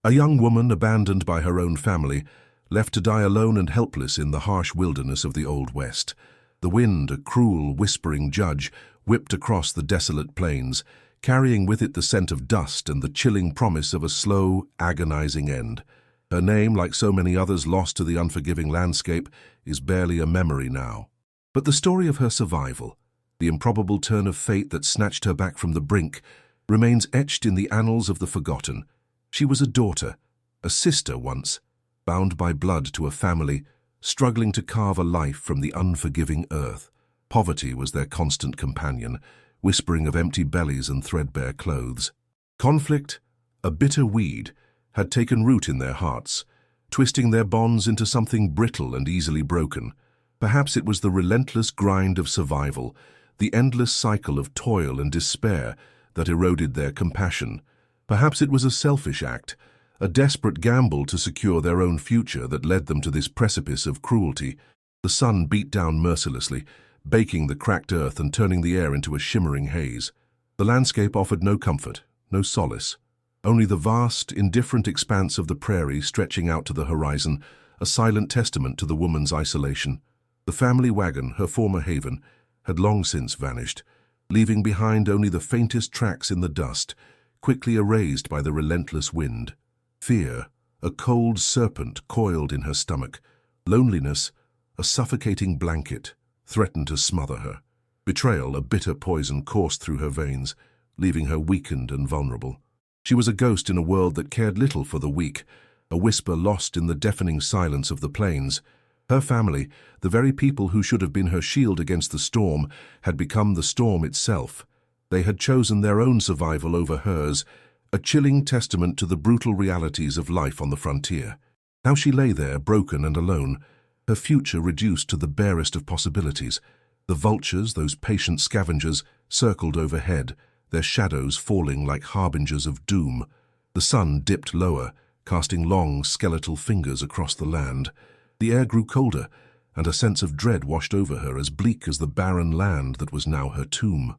A young woman abandoned by her own family, left to die alone and helpless in the harsh wilderness of the Old West. The wind, a cruel, whispering judge, whipped across the desolate plains, carrying with it the scent of dust and the chilling promise of a slow, agonizing end. Her name, like so many others lost to the unforgiving landscape, is barely a memory now. But the story of her survival, the improbable turn of fate that snatched her back from the brink, remains etched in the annals of the forgotten. She was a daughter, a sister once, bound by blood to a family, struggling to carve a life from the unforgiving earth. Poverty was their constant companion, whispering of empty bellies and threadbare clothes. Conflict, a bitter weed, had taken root in their hearts, twisting their bonds into something brittle and easily broken. Perhaps it was the relentless grind of survival, the endless cycle of toil and despair that eroded their compassion. Perhaps it was a selfish act, a desperate gamble to secure their own future that led them to this precipice of cruelty. The sun beat down mercilessly, baking the cracked earth and turning the air into a shimmering haze. The landscape offered no comfort, no solace. Only the vast, indifferent expanse of the prairie stretching out to the horizon, a silent testament to the woman's isolation. The family wagon, her former haven, had long since vanished, leaving behind only the faintest tracks in the dust, quickly erased by the relentless wind. Fear, a cold serpent coiled in her stomach. Loneliness, a suffocating blanket, threatened to smother her. Betrayal, a bitter poison coursed through her veins, leaving her weakened and vulnerable. She was a ghost in a world that cared little for the weak, a whisper lost in the deafening silence of the plains. Her family, the very people who should have been her shield against the storm, had become the storm itself. They had chosen their own survival over hers, a chilling testament to the brutal realities of life on the frontier. Now she lay there, broken and alone, her future reduced to the barest of possibilities. The vultures, those patient scavengers, circled overhead, their shadows falling like harbingers of doom. The sun dipped lower, casting long, skeletal fingers across the land. The air grew colder, and a sense of dread washed over her, as bleak as the barren land that was now her tomb.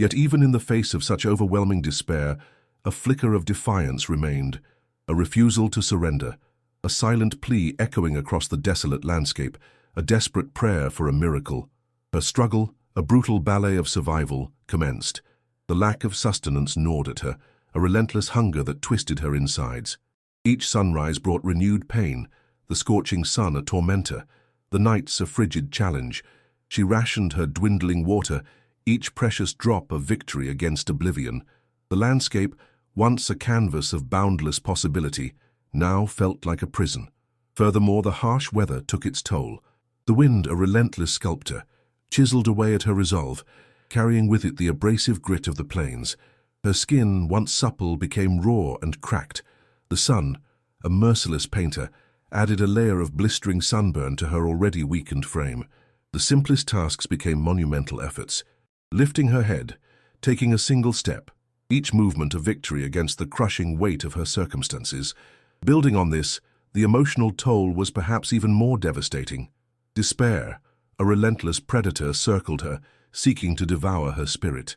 Yet even in the face of such overwhelming despair, a flicker of defiance remained, a refusal to surrender, a silent plea echoing across the desolate landscape, a desperate prayer for a miracle. Her struggle, a brutal ballet of survival, commenced. The lack of sustenance gnawed at her, a relentless hunger that twisted her insides. Each sunrise brought renewed pain, the scorching sun a tormentor, the nights a frigid challenge. She rationed her dwindling water, each precious drop a victory against oblivion. The landscape, once a canvas of boundless possibility, now felt like a prison. Furthermore, the harsh weather took its toll. The wind, a relentless sculptor, chiseled away at her resolve, carrying with it the abrasive grit of the plains. Her skin, once supple, became raw and cracked. The sun, a merciless painter, added a layer of blistering sunburn to her already weakened frame. The simplest tasks became monumental efforts. Lifting her head, taking a single step, each movement a victory against the crushing weight of her circumstances. Building on this, the emotional toll was perhaps even more devastating. Despair, a relentless predator, circled her, seeking to devour her spirit.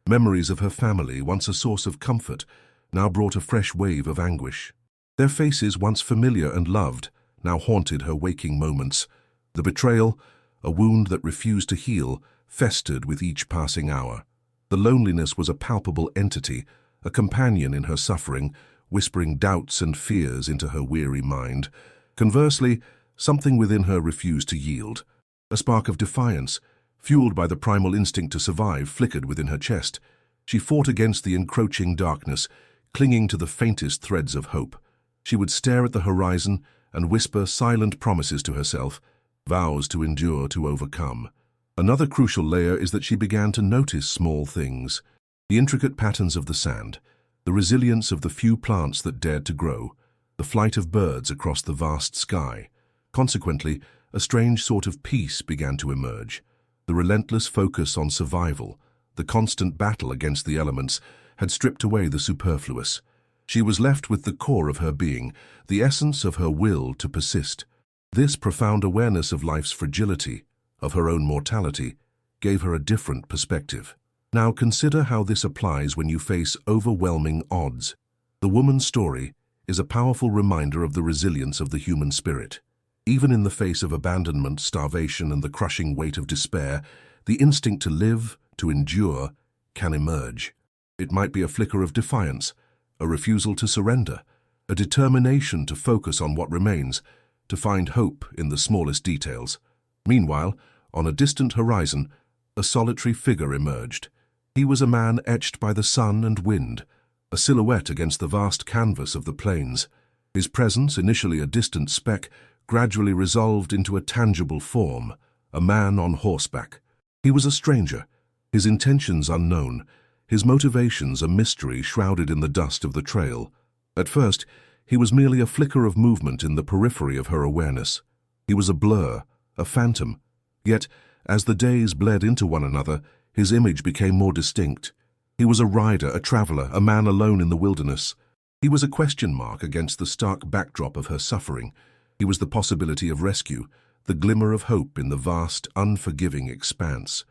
Memories of her family, once a source of comfort, now brought a fresh wave of anguish. Their faces, once familiar and loved, now haunted her waking moments. The betrayal, a wound that refused to heal, festered with each passing hour. The loneliness was a palpable entity, a companion in her suffering, whispering doubts and fears into her weary mind. Conversely, something within her refused to yield. A spark of defiance, fueled by the primal instinct to survive, flickered within her chest. She fought against the encroaching darkness, clinging to the faintest threads of hope. She would stare at the horizon and whisper silent promises to herself, vows to endure, to overcome. Another crucial layer is that she began to notice small things. The intricate patterns of the sand, the resilience of the few plants that dared to grow, the flight of birds across the vast sky. Consequently, a strange sort of peace began to emerge. The relentless focus on survival, the constant battle against the elements, had stripped away the superfluous. She was left with the core of her being, the essence of her will to persist. This profound awareness of life's fragility, of her own mortality, gave her a different perspective. Now consider how this applies when you face overwhelming odds. The woman's story, is a powerful reminder of the resilience of the human spirit. Even in the face of abandonment, starvation, and the crushing weight of despair, the instinct to live, to endure, can emerge. It might be a flicker of defiance, a refusal to surrender, a determination to focus on what remains, to find hope in the smallest details. Meanwhile, on a distant horizon, a solitary figure emerged. He was a man etched by the sun and wind, a silhouette against the vast canvas of the plains. His presence, initially a distant speck, gradually resolved into a tangible form, a man on horseback. He was a stranger, his intentions unknown, his motivations a mystery shrouded in the dust of the trail. At first, he was merely a flicker of movement in the periphery of her awareness. He was a blur, a phantom. Yet, as the days bled into one another, his image became more distinct. He was a rider, a traveler, a man alone in the wilderness. He was a question mark against the stark backdrop of her suffering. He was the possibility of rescue, the glimmer of hope in the vast, unforgiving expanse.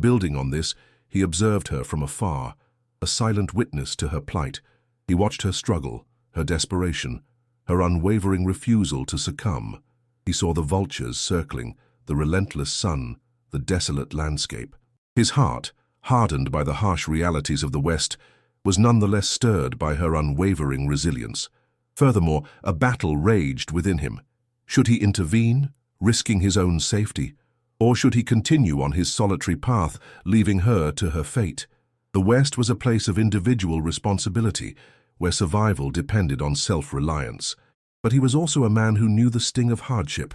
Building on this, he observed her from afar, a silent witness to her plight. He watched her struggle, her desperation, her unwavering refusal to succumb. He saw the vultures circling, the relentless sun, the desolate landscape. His heart, hardened by the harsh realities of the West, was nonetheless stirred by her unwavering resilience. Furthermore, a battle raged within him. Should he intervene, risking his own safety? Or should he continue on his solitary path, leaving her to her fate? The West was a place of individual responsibility, where survival depended on self-reliance. But he was also a man who knew the sting of hardship,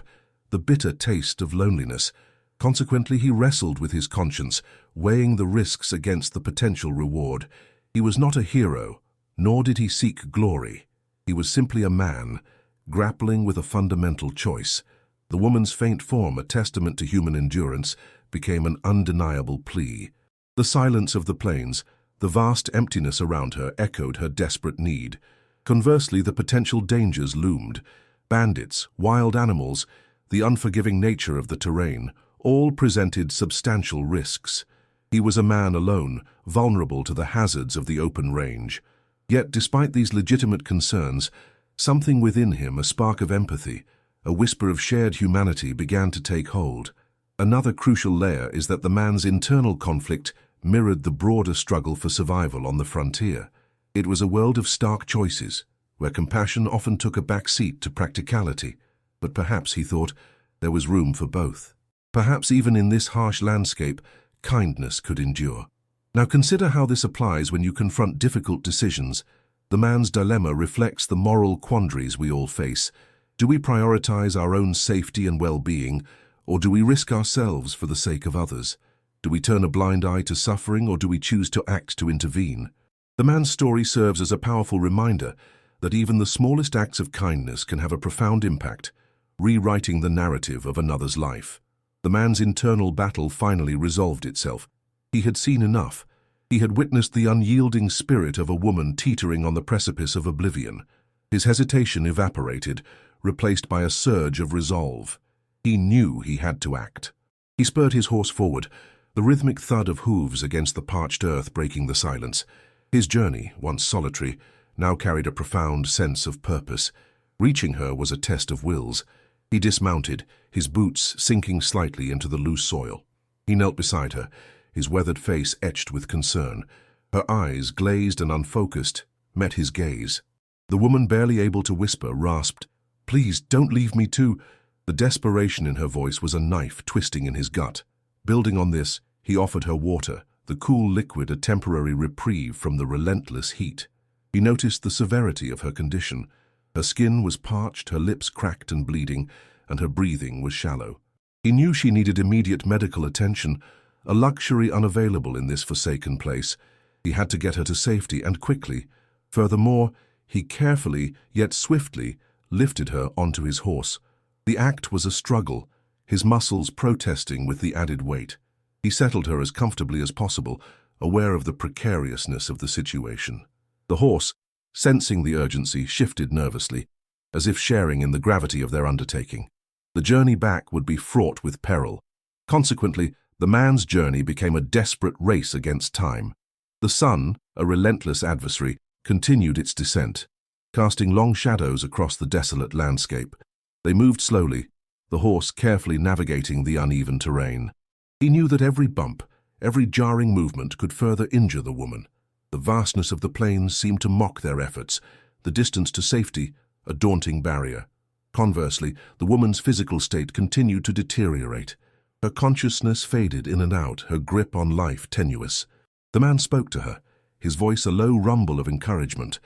the bitter taste of loneliness. Consequently, he wrestled with his conscience, weighing the risks against the potential reward. He was not a hero, nor did he seek glory. He was simply a man, grappling with a fundamental choice. The woman's faint form, a testament to human endurance, became an undeniable plea. The silence of the plains, the vast emptiness around her, echoed her desperate need. Conversely, the potential dangers loomed. Bandits, wild animals, the unforgiving nature of the terrain, all presented substantial risks. He was a man alone, vulnerable to the hazards of the open range. Yet, despite these legitimate concerns, something within him, a spark of empathy, a whisper of shared humanity, began to take hold. Another crucial layer is that the man's internal conflict mirrored the broader struggle for survival on the frontier. It was a world of stark choices, where compassion often took a back seat to practicality. But perhaps, he thought, there was room for both. Perhaps even in this harsh landscape, kindness could endure. Now consider how this applies when you confront difficult decisions. The man's dilemma reflects the moral quandaries we all face. Do we prioritize our own safety and well-being, or do we risk ourselves for the sake of others? Do we turn a blind eye to suffering, or do we choose to act to intervene? The man's story serves as a powerful reminder that even the smallest acts of kindness can have a profound impact, rewriting the narrative of another's life. The man's internal battle finally resolved itself. He had seen enough. He had witnessed the unyielding spirit of a woman teetering on the precipice of oblivion. His hesitation evaporated, replaced by a surge of resolve. He knew he had to act. He spurred his horse forward, the rhythmic thud of hooves against the parched earth breaking the silence. His journey, once solitary, now carried a profound sense of purpose. Reaching her was a test of wills. He dismounted, his boots sinking slightly into the loose soil. He knelt beside her, his weathered face etched with concern. Her eyes, glazed and unfocused, met his gaze. The woman, barely able to whisper, rasped, "Please, don't leave me too." The desperation in her voice was a knife twisting in his gut. Building on this, he offered her water, the cool liquid a temporary reprieve from the relentless heat. He noticed the severity of her condition. Her skin was parched, her lips cracked and bleeding, and her breathing was shallow. He knew she needed immediate medical attention, a luxury unavailable in this forsaken place. He had to get her to safety, and quickly. Furthermore, he carefully, yet swiftly, lifted her onto his horse. The act was a struggle, his muscles protesting with the added weight. He settled her as comfortably as possible, aware of the precariousness of the situation. The horse, sensing the urgency, shifted nervously, as if sharing in the gravity of their undertaking. The journey back would be fraught with peril. Consequently, the man's journey became a desperate race against time. The sun, a relentless adversary, continued its descent. casting long shadows across the desolate landscape. They moved slowly, the horse carefully navigating the uneven terrain. He knew that every bump, every jarring movement could further injure the woman. The vastness of the plains seemed to mock their efforts, the distance to safety a daunting barrier. Conversely, the woman's physical state continued to deteriorate. Her consciousness faded in and out, her grip on life tenuous. The man spoke to her, his voice a low rumble of encouragement,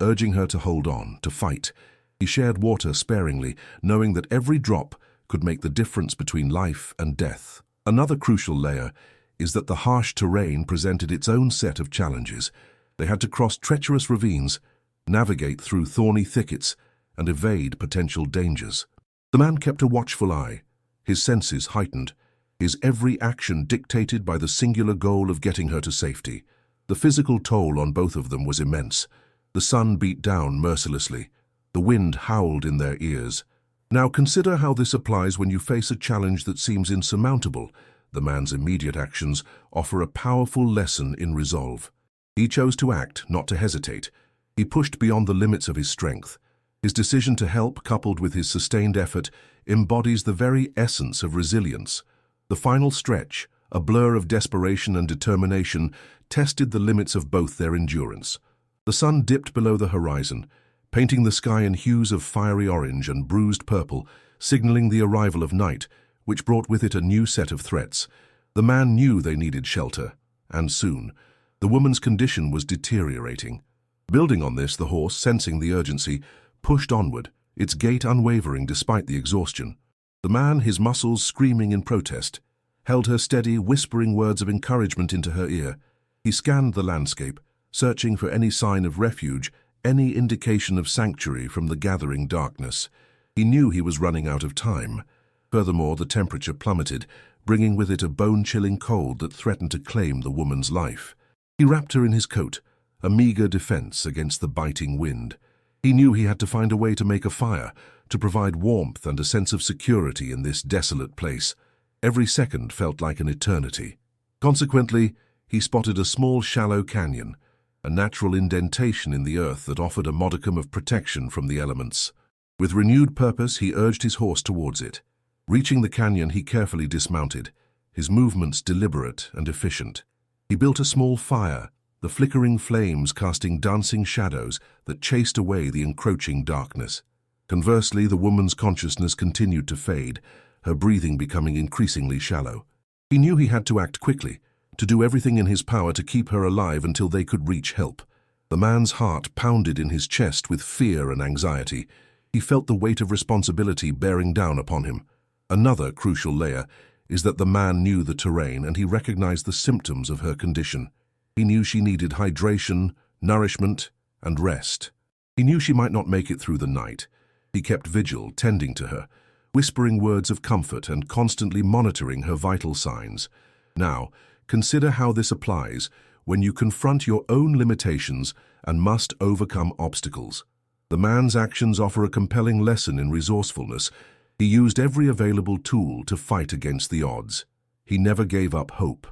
urging her to hold on, to fight. He shared water sparingly, knowing that every drop could make the difference between life and death. Another crucial layer is that the harsh terrain presented its own set of challenges. They had to cross treacherous ravines, navigate through thorny thickets, and evade potential dangers. The man kept a watchful eye, his senses heightened, his every action dictated by the singular goal of getting her to safety. The physical toll on both of them was immense. The sun beat down mercilessly. The wind howled in their ears. Now consider how this applies when you face a challenge that seems insurmountable. The man's immediate actions offer a powerful lesson in resolve. He chose to act, not to hesitate. He pushed beyond the limits of his strength. His decision to help, coupled with his sustained effort, embodies the very essence of resilience. The final stretch, a blur of desperation and determination, tested the limits of both their endurance. The sun dipped below the horizon, painting the sky in hues of fiery orange and bruised purple, signaling the arrival of night, which brought with it a new set of threats. The man knew they needed shelter, and soon. The woman's condition was deteriorating. Building on this, the horse, sensing the urgency, pushed onward, its gait unwavering despite the exhaustion. The man, his muscles screaming in protest, held her steady, whispering words of encouragement into her ear. He scanned the landscape, searching for any sign of refuge, any indication of sanctuary from the gathering darkness. He knew he was running out of time. Furthermore, the temperature plummeted, bringing with it a bone-chilling cold that threatened to claim the woman's life. He wrapped her in his coat, a meager defense against the biting wind. He knew he had to find a way to make a fire, to provide warmth and a sense of security in this desolate place. Every second felt like an eternity. Consequently, he spotted a small shallow canyon, a natural indentation in the earth that offered a modicum of protection from the elements. With renewed purpose, he urged his horse towards it. Reaching the canyon, he carefully dismounted, his movements deliberate and efficient. He built a small fire, the flickering flames casting dancing shadows that chased away the encroaching darkness. Conversely, the woman's consciousness continued to fade, her breathing becoming increasingly shallow. He knew he had to act quickly, to do everything in his power to keep her alive until they could reach help. The man's heart pounded in his chest with fear and anxiety. He felt the weight of responsibility bearing down upon him. Another crucial layer is that the man knew the terrain and he recognized the symptoms of her condition. He knew she needed hydration, nourishment, and rest. He knew she might not make it through the night. He kept vigil, tending to her, whispering words of comfort and constantly monitoring her vital signs. Now, consider how this applies when you confront your own limitations and must overcome obstacles. The man's actions offer a compelling lesson in resourcefulness. He used every available tool to fight against the odds. He never gave up hope.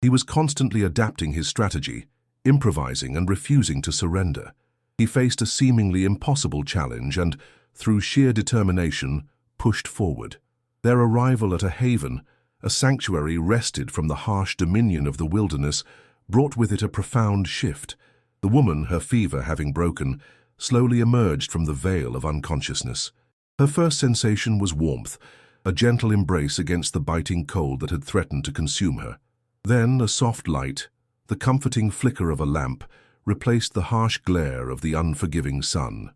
He was constantly adapting his strategy, improvising and refusing to surrender. He faced a seemingly impossible challenge and, through sheer determination, pushed forward. Their arrival at a haven, a sanctuary wrested from the harsh dominion of the wilderness, brought with it a profound shift. The woman, her fever having broken, slowly emerged from the veil of unconsciousness. Her first sensation was warmth, a gentle embrace against the biting cold that had threatened to consume her. Then a soft light, the comforting flicker of a lamp, replaced the harsh glare of the unforgiving sun.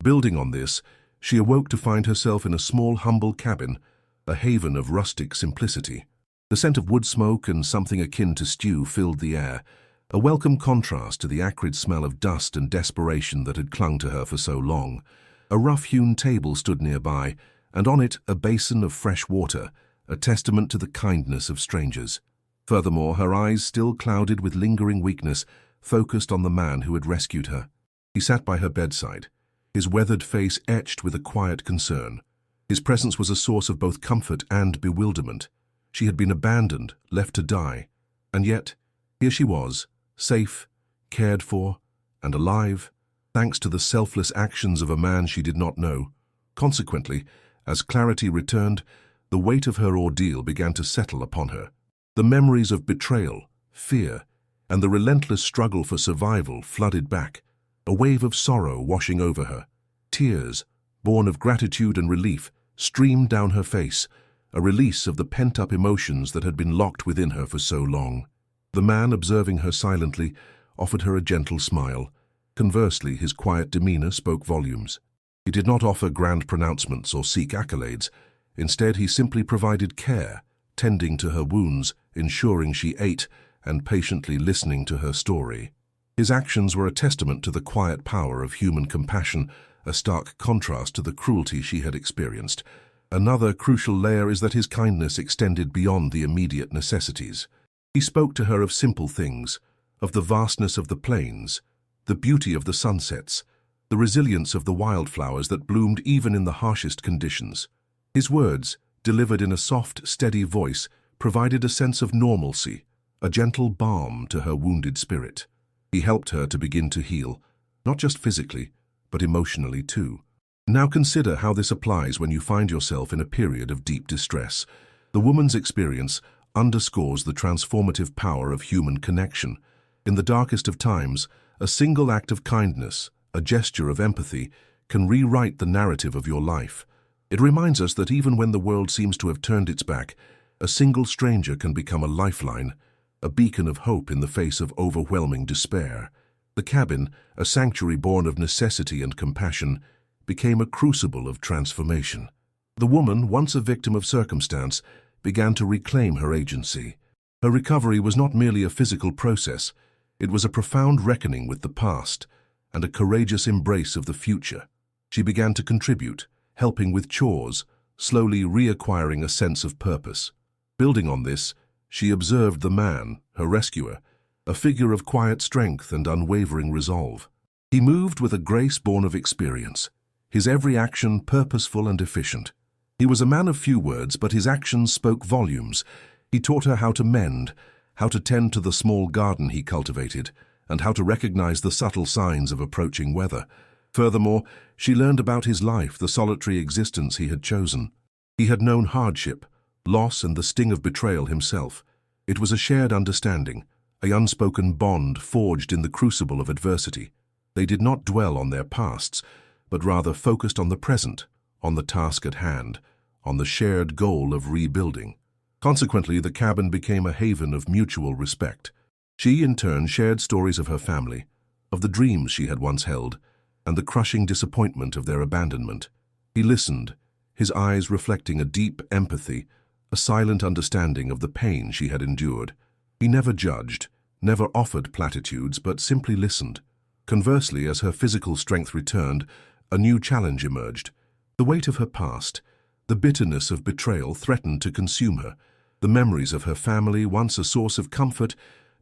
Building on this, she awoke to find herself in a small, humble cabin, a haven of rustic simplicity. The scent of wood smoke and something akin to stew filled the air, a welcome contrast to the acrid smell of dust and desperation that had clung to her for so long. A rough-hewn table stood nearby, and on it a basin of fresh water, a testament to the kindness of strangers. Furthermore, her eyes, still clouded with lingering weakness, focused on the man who had rescued her. He sat by her bedside, his weathered face etched with a quiet concern. His presence was a source of both comfort and bewilderment. She had been abandoned, left to die, and yet, here she was, safe, cared for, and alive. thanks to the selfless actions of a man she did not know. Consequently, as clarity returned, the weight of her ordeal began to settle upon her. The memories of betrayal, fear, and the relentless struggle for survival flooded back, a wave of sorrow washing over her. Tears, born of gratitude and relief, streamed down her face, a release of the pent-up emotions that had been locked within her for so long. The man, observing her silently, offered her a gentle smile. Conversely, his quiet demeanor spoke volumes. He did not offer grand pronouncements or seek accolades. Instead, he simply provided care, tending to her wounds, ensuring she ate, and patiently listening to her story. His actions were a testament to the quiet power of human compassion, a stark contrast to the cruelty she had experienced. Another crucial layer is that his kindness extended beyond the immediate necessities. He spoke to her of simple things, of the vastness of the plains, the beauty of the sunsets, the resilience of the wildflowers that bloomed even in the harshest conditions. His words, delivered in a soft, steady voice, provided a sense of normalcy, a gentle balm to her wounded spirit. He helped her to begin to heal, not just physically, but emotionally too. Now consider how this applies when you find yourself in a period of deep distress. The woman's experience underscores the transformative power of human connection. In the darkest of times, a single act of kindness, a gesture of empathy, can rewrite the narrative of your life. It reminds us that even when the world seems to have turned its back, a single stranger can become a lifeline, a beacon of hope in the face of overwhelming despair. The cabin, a sanctuary born of necessity and compassion, became a crucible of transformation. The woman, once a victim of circumstance, began to reclaim her agency. Her recovery was not merely a physical process, it was a profound reckoning with the past and a courageous embrace of the future. She began to contribute, helping with chores, slowly reacquiring a sense of purpose. Building on this, she observed the man, her rescuer, a figure of quiet strength and unwavering resolve. He moved with a grace born of experience, his every action purposeful and efficient. He was a man of few words, but his actions spoke volumes. He taught her how to mend, how to tend to the small garden he cultivated, and how to recognize the subtle signs of approaching weather. Furthermore, she learned about his life, the solitary existence he had chosen. He had known hardship, loss, and the sting of betrayal himself. It was a shared understanding, an unspoken bond forged in the crucible of adversity. They did not dwell on their pasts, but rather focused on the present, on the task at hand, on the shared goal of rebuilding. Consequently, the cabin became a haven of mutual respect. She, in turn, shared stories of her family, of the dreams she had once held, and the crushing disappointment of their abandonment. He listened, his eyes reflecting a deep empathy, a silent understanding of the pain she had endured. He never judged, never offered platitudes, but simply listened. Conversely, as her physical strength returned, a new challenge emerged. The weight of her past, the bitterness of betrayal threatened to consume her. The memories of her family, once a source of comfort,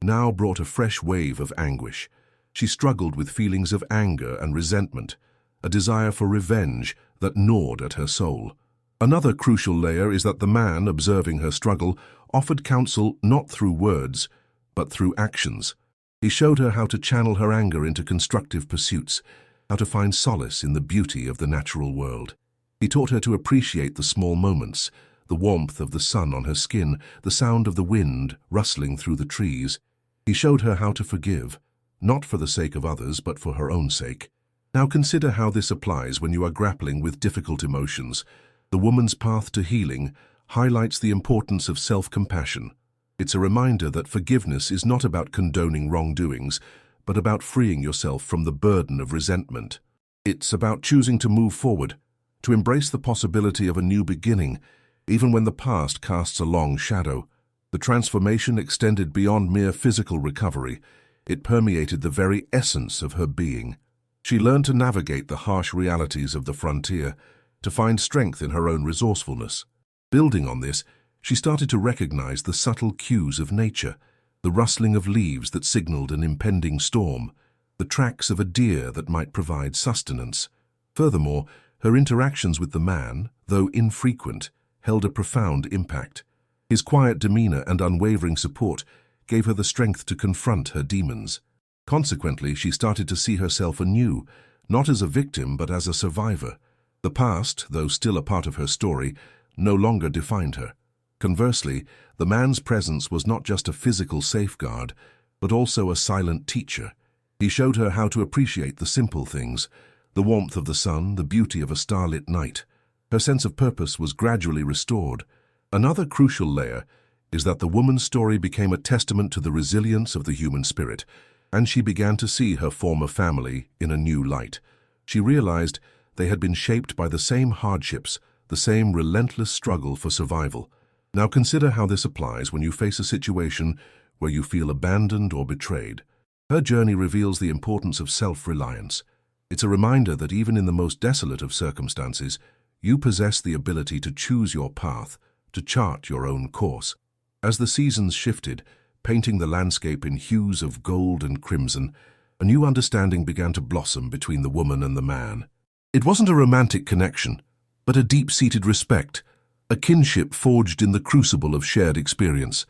now brought a fresh wave of anguish. She struggled with feelings of anger and resentment, a desire for revenge that gnawed at her soul. Another crucial layer is that the man, observing her struggle, offered counsel not through words, but through actions. He showed her how to channel her anger into constructive pursuits, how to find solace in the beauty of the natural world. He taught her to appreciate the small moments, the warmth of the sun on her skin, the sound of the wind rustling through the trees. He showed her how to forgive, not for the sake of others, but for her own sake. Now consider how this applies when you are grappling with difficult emotions. The woman's path to healing highlights the importance of self-compassion. It's a reminder that forgiveness is not about condoning wrongdoings, but about freeing yourself from the burden of resentment. It's about choosing to move forward, to embrace the possibility of a new beginning, even when the past casts a long shadow. The transformation extended beyond mere physical recovery. It permeated the very essence of her being. She learned to navigate the harsh realities of the frontier, to find strength in her own resourcefulness. Building on this, she started to recognize the subtle cues of nature, the rustling of leaves that signaled an impending storm, the tracks of a deer that might provide sustenance. Furthermore, her interactions with the man, though infrequent, held a profound impact. His quiet demeanor and unwavering support gave her the strength to confront her demons. Consequently, she started to see herself anew, not as a victim but as a survivor. The past, though still a part of her story, no longer defined her. Conversely, the man's presence was not just a physical safeguard, but also a silent teacher. He showed her how to appreciate the simple things, the warmth of the sun, the beauty of a starlit night. Her sense of purpose was gradually restored. Another crucial layer is that the woman's story became a testament to the resilience of the human spirit, and she began to see her former family in a new light. She realized they had been shaped by the same hardships, the same relentless struggle for survival. Now consider how this applies when you face a situation where you feel abandoned or betrayed. Her journey reveals the importance of self-reliance. It's a reminder that even in the most desolate of circumstances, you possess the ability to choose your path, to chart your own course. As the seasons shifted, painting the landscape in hues of gold and crimson, a new understanding began to blossom between the woman and the man. It wasn't a romantic connection, but a deep-seated respect, a kinship forged in the crucible of shared experience.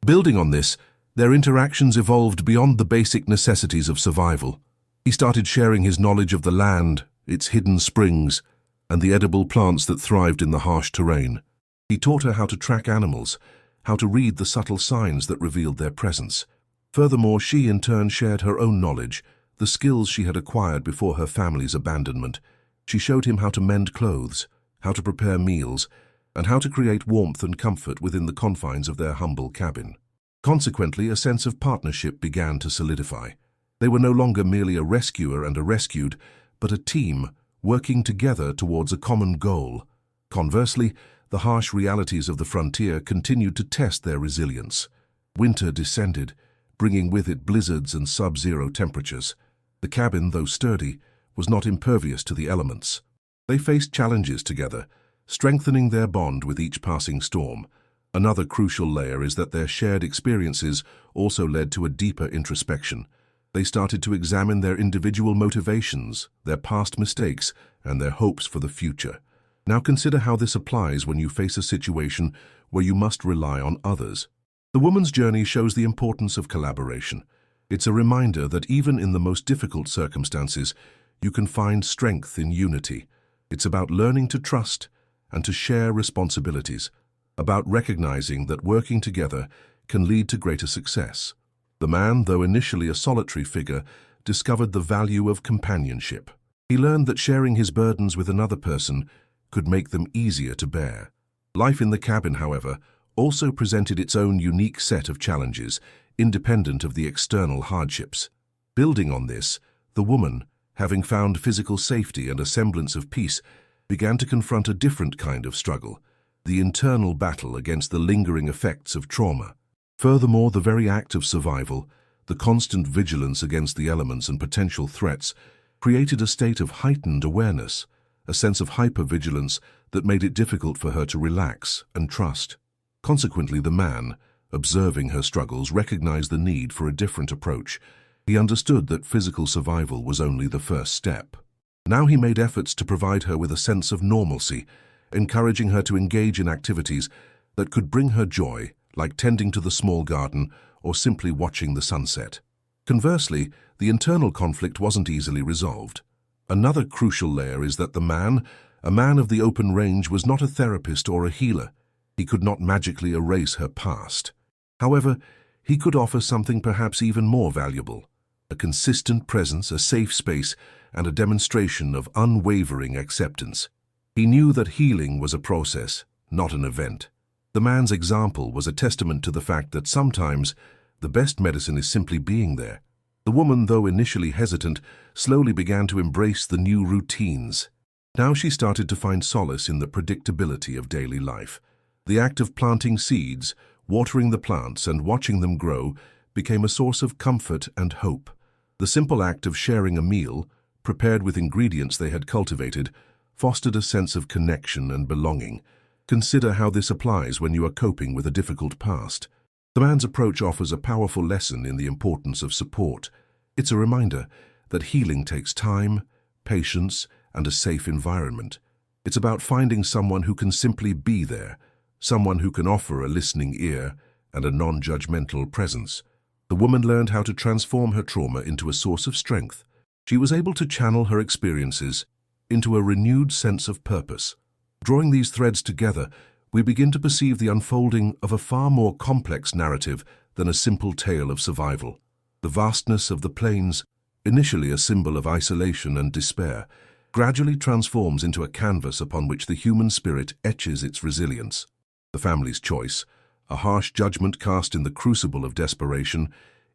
Building on this, their interactions evolved beyond the basic necessities of survival. He started sharing his knowledge of the land, its hidden springs, and the edible plants that thrived in the harsh terrain. He taught her how to track animals, how to read the subtle signs that revealed their presence. Furthermore, she in turn shared her own knowledge, the skills she had acquired before her family's abandonment. She showed him how to mend clothes, how to prepare meals, and how to create warmth and comfort within the confines of their humble cabin. Consequently, a sense of partnership began to solidify. They were no longer merely a rescuer and a rescued, but a team working together towards a common goal. Conversely, the harsh realities of the frontier continued to test their resilience. Winter descended, bringing with it blizzards and sub-zero temperatures. The cabin, though sturdy, was not impervious to the elements. They faced challenges together, strengthening their bond with each passing storm. Another crucial layer is that their shared experiences also led to a deeper introspection. They started to examine their individual motivations, their past mistakes, and their hopes for the future. Now consider how this applies when you face a situation where you must rely on others. The woman's journey shows the importance of collaboration. It's a reminder that even in the most difficult circumstances, you can find strength in unity. It's about learning to trust and to share responsibilities, about recognizing that working together can lead to greater success. The man, though initially a solitary figure, discovered the value of companionship. He learned that sharing his burdens with another person could make them easier to bear. Life in the cabin, however, also presented its own unique set of challenges, independent of the external hardships. Building on this, the woman, having found physical safety and a semblance of peace, began to confront a different kind of struggle, the internal battle against the lingering effects of trauma. Furthermore, the very act of survival, the constant vigilance against the elements and potential threats, created a state of heightened awareness, a sense of hypervigilance that made it difficult for her to relax and trust. Consequently, the man, observing her struggles, recognized the need for a different approach. He understood that physical survival was only the first step. Now he made efforts to provide her with a sense of normalcy, encouraging her to engage in activities that could bring her joy, like tending to the small garden or simply watching the sunset. Conversely, the internal conflict wasn't easily resolved. Another crucial layer is that the man, a man of the open range, was not a therapist or a healer. He could not magically erase her past. However, he could offer something perhaps even more valuable: a consistent presence, a safe space, and a demonstration of unwavering acceptance. He knew that healing was a process, not an event. The man's example was a testament to the fact that sometimes the best medicine is simply being there. The woman, though initially hesitant, slowly began to embrace the new routines. Now she started to find solace in the predictability of daily life. The act of planting seeds, watering the plants, and watching them grow became a source of comfort and hope. The simple act of sharing a meal, prepared with ingredients they had cultivated, fostered a sense of connection and belonging. Consider how this applies when you are coping with a difficult past. The man's approach offers a powerful lesson in the importance of support. It's a reminder that healing takes time, patience, and a safe environment. It's about finding someone who can simply be there, someone who can offer a listening ear and a non-judgmental presence. The woman learned how to transform her trauma into a source of strength. She was able to channel her experiences into a renewed sense of purpose. Drawing these threads together, we begin to perceive the unfolding of a far more complex narrative than a simple tale of survival. The vastness of the plains, initially a symbol of isolation and despair, gradually transforms into a canvas upon which the human spirit etches its resilience. The family's choice, a harsh judgment cast in the crucible of desperation,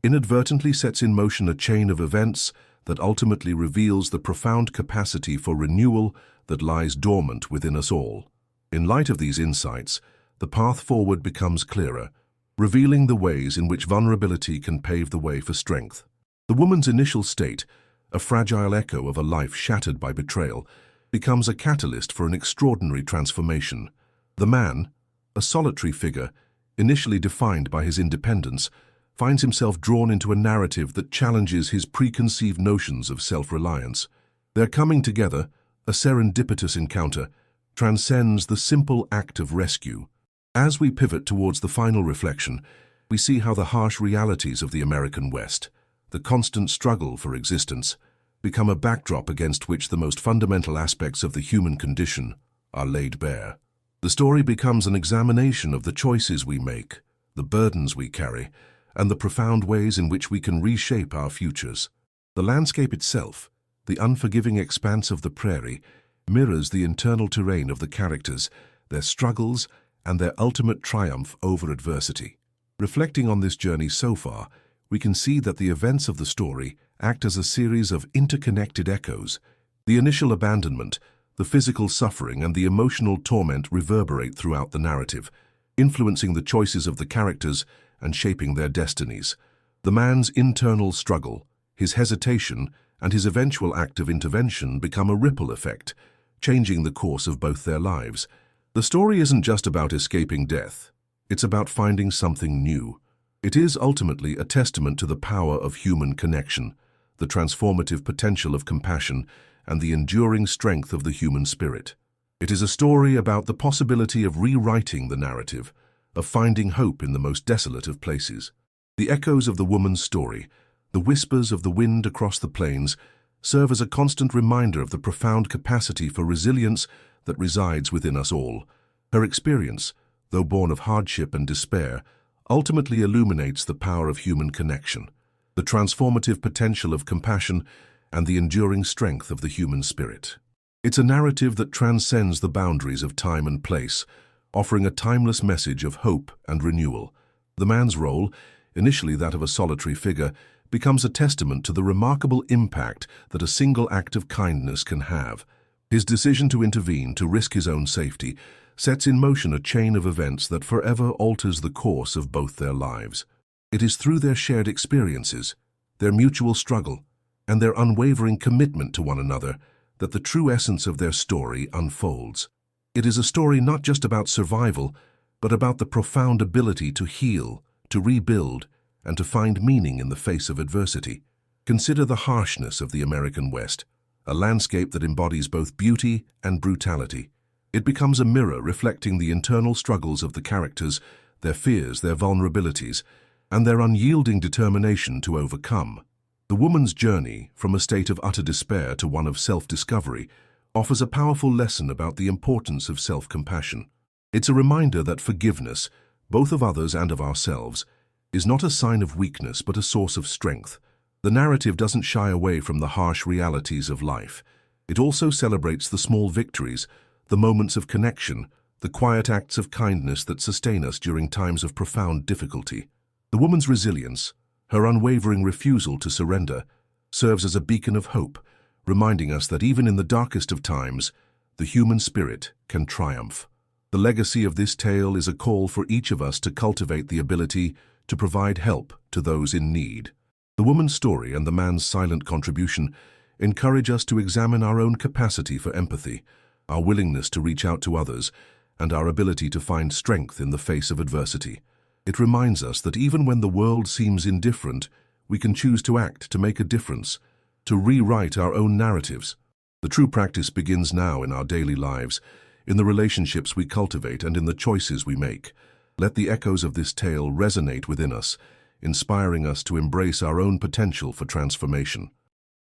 inadvertently sets in motion a chain of events that ultimately reveals the profound capacity for renewal that lies dormant within us all. In light of these insights, the path forward becomes clearer, revealing the ways in which vulnerability can pave the way for strength. The woman's initial state, a fragile echo of a life shattered by betrayal, becomes a catalyst for an extraordinary transformation. The man, a solitary figure, initially defined by his independence, finds himself drawn into a narrative that challenges his preconceived notions of self-reliance. Their coming together, a serendipitous encounter, transcends the simple act of rescue. As we pivot towards the final reflection, we see how the harsh realities of the American West, the constant struggle for existence, become a backdrop against which the most fundamental aspects of the human condition are laid bare. The story becomes an examination of the choices we make, the burdens we carry, and the profound ways in which we can reshape our futures. The landscape itself, the unforgiving expanse of the prairie, mirrors the internal terrain of the characters, their struggles, and their ultimate triumph over adversity. Reflecting on this journey so far, we can see that the events of the story act as a series of interconnected echoes. The initial abandonment, the physical suffering, and the emotional torment reverberate throughout the narrative, influencing the choices of the characters and shaping their destinies. The man's internal struggle, his hesitation, and his eventual act of intervention become a ripple effect, changing the course of both their lives. The story isn't just about escaping death. It's about finding something new. It is ultimately a testament to the power of human connection, the transformative potential of compassion, and the enduring strength of the human spirit. It is a story about the possibility of rewriting the narrative, of finding hope in the most desolate of places. The echoes of the woman's story, the whispers of the wind across the plains, serve as a constant reminder of the profound capacity for resilience that resides within us all. Her experience, though born of hardship and despair, ultimately illuminates the power of human connection, the transformative potential of compassion, and the enduring strength of the human spirit. It's a narrative that transcends the boundaries of time and place, offering a timeless message of hope and renewal. The man's role, initially that of a solitary figure, becomes a testament to the remarkable impact that a single act of kindness can have. His decision to intervene, to risk his own safety, sets in motion a chain of events that forever alters the course of both their lives. It is through their shared experiences, their mutual struggle, and their unwavering commitment to one another that the true essence of their story unfolds. It is a story not just about survival, but about the profound ability to heal, to rebuild, and to find meaning in the face of adversity. Consider the harshness of the American West, a landscape that embodies both beauty and brutality. It becomes a mirror reflecting the internal struggles of the characters, their fears, their vulnerabilities, and their unyielding determination to overcome. The woman's journey, from a state of utter despair to one of self-discovery, offers a powerful lesson about the importance of self-compassion. It's a reminder that forgiveness, both of others and of ourselves, is not a sign of weakness but a source of strength. The narrative doesn't shy away from the harsh realities of life. It also celebrates the small victories, the moments of connection, the quiet acts of kindness that sustain us during times of profound difficulty. The woman's resilience, her unwavering refusal to surrender, serves as a beacon of hope, reminding us that even in the darkest of times, the human spirit can triumph. The legacy of this tale is a call for each of us to cultivate the ability to provide help to those in need. The woman's story and the man's silent contribution encourage us to examine our own capacity for empathy, our willingness to reach out to others, and our ability to find strength in the face of adversity. It reminds us that even when the world seems indifferent, we can choose to act to make a difference, to rewrite our own narratives. The true practice begins now in our daily lives, in the relationships we cultivate and in the choices we make. Let the echoes of this tale resonate within us, inspiring us to embrace our own potential for transformation.